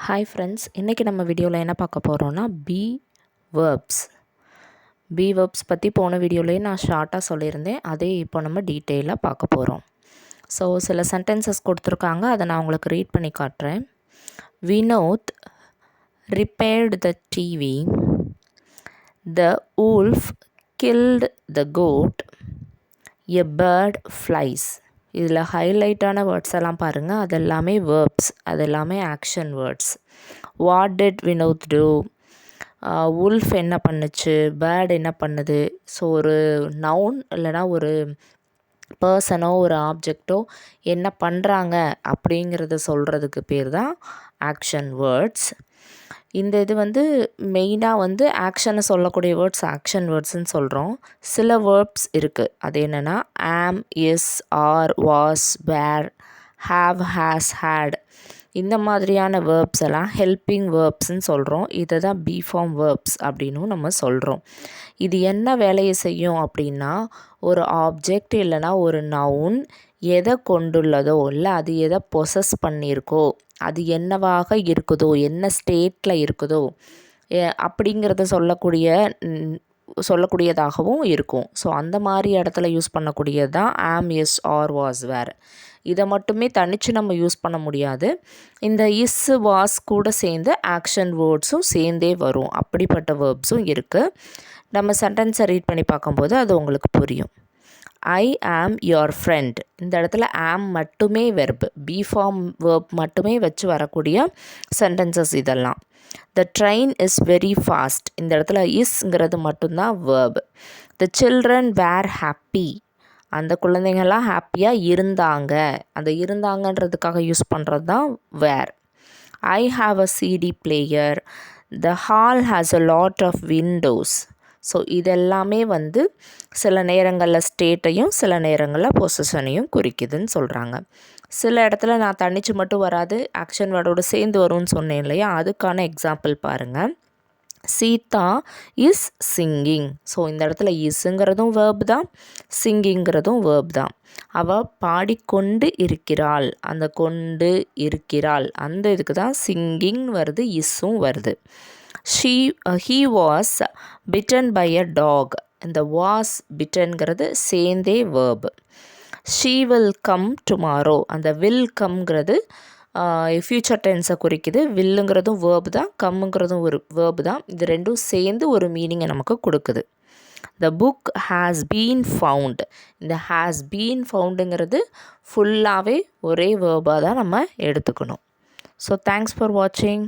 Hi friends, இன்றைக்கி நம்ம வீடியோவில் என்ன பார்க்க போகிறோன்னா வேர்ப்ஸ் பற்றி போன வீடியோலேயே நான் ஷார்ட்டாக சொல்லியிருந்தேன். அதே இப்போ நம்ம டீட்டெயிலாக பார்க்க போகிறோம். ஸோ சில சென்டென்சஸ் கொடுத்துருக்காங்க, அதை நான் உங்களுக்கு ரீட் பண்ணி காட்டுறேன். Vinod repaired the TV. The wolf killed the goat. A bird flies. இதில் ஹைலைட்டான வேர்ட்ஸ் எல்லாம் பாருங்கள். அது எல்லாமே வேர்ப்ஸ், அது எல்லாமே action words. What did Vinod do? Wolf என்ன பண்ணுச்சு? பேர்ட் என்ன பண்ணுது? ஸோ ஒரு நவுன் இல்லைனா ஒரு பர்சனோ ஒரு ஆப்ஜெக்டோ என்ன பண்ணுறாங்க அப்படிங்கிறத சொல்கிறதுக்கு பேர் தான் ஆக்ஷன் வேர்ட்ஸ். இந்த இது மெயினாக ஆக்ஷனை சொல்லக்கூடிய வேர்ட்ஸ் ஆக்ஷன் வேர்ட்ஸ்ன்னு சொல்கிறோம். சில வேர்ப்ஸ் இருக்குது, அது என்னென்னா am, is, are, was, were, have, has, had. இந்த மாதிரியான வேர்ப்ஸ் எல்லாம் ஹெல்பிங் வேர்ப்ஸ்ன்னு சொல்கிறோம். இதை தான் பி ஃபார்ம் வேர்ப்ஸ் அப்படின்னும் நம்ம சொல்கிறோம். இது என்ன வேலையை செய்யும் அப்படின்னா, ஒரு ஆப்ஜெக்ட் இல்லைனா ஒரு நவுன் எதை கொண்டுள்ளதோ இல்லை அது எதை பொசஸ் பண்ணியிருக்கோ, அது என்னவாக இருக்குதோ, என்ன ஸ்டேட்டில் இருக்குதோ அப்படிங்கிறத சொல்லக்கூடியதாகவும் இருக்கும். ஸோ அந்த மாதிரி இடத்துல யூஸ் பண்ணக்கூடியது தான் ஆம், எஸ், ஆர், வாஸ், வேர். இதை மட்டுமே தனித்து நம்ம யூஸ் பண்ண முடியாது. இந்த இஸ், வாஸ் கூட சேர்ந்து ஆக்ஷன் வேர்ட்ஸும் சேர்ந்தே வரும். அப்படிப்பட்ட வேர்ப்ஸும் இருக்குது. நம்ம சென்டென்ஸை ரீட் பண்ணி பார்க்கும்போது அது உங்களுக்கு புரியும். ஐ ஆம் யுவர் ஃப்ரெண்ட். இந்த இடத்துல ஆம் மட்டுமே வெர்ப், பி ஃபார்ம் வேர்ப் மட்டுமே வச்சு வரக்கூடிய சென்டென்சஸ் இதெல்லாம். The train is very fast. இந்த இடத்துல இஸ்ங்கிறது மட்டும்தான் verb. The children were happy. அந்த குழந்தைங்கள்லாம் ஹாப்பியாக இருந்தாங்க. அந்த இருந்தாங்கன்றதுக்காக யூஸ் பண்ணுறது தான் were. I have a CD player. The hall has a lot of windows. So இதெல்லாமே சில நேரங்களில் ஸ்டேட்டையும் சில நேரங்களில் பொசிஷனையும் குறிக்குதுன்னு சொல்கிறாங்க. சில இடத்துல நான் தனிச்சு மட்டும் வராது, ஆக்ஷன் வேர்டோடு சேர்ந்து வரும்னு சொன்னேன் இல்லையா, அதுக்கான எக்ஸாம்பிள் பாருங்கள். Sita is singing. ஸோ இந்த இடத்துல இஸ்ங்கிறதும் வேர்ப் தான், சிங்கிங்கிறதும் வேர்ப் தான். அவள் பாடிக்கொண்டு இருக்கிறாள். அந்த கொண்டு இருக்கிறாள் அந்த இதுக்கு தான் சிங்கிங் வருது, இஸ்ஸும் வருது. he was bitten by a dog. இந்த was bittenங்கிறது சேர்ந்தே verb. she will come tomorrow. அந்த will comeங்கிறது ஃப்யூச்சர் டென்ஸை குறிக்குது. வில்லுங்கிறதும் வேர்பு தான், கம்முங்கிறதும் ஒரு வேர்பு தான். இது ரெண்டும் சேர்ந்து ஒரு மீனிங்கை நமக்கு கொடுக்குது. The book has been found. இந்த ஹேஸ் பீன் ஃபவுண்டுங்கிறது ஃபுல்லாகவே ஒரே வேர்பாக தான் நம்ம எடுத்துக்கணும். ஸோ தேங்க்ஸ் ஃபார் வாட்சிங்.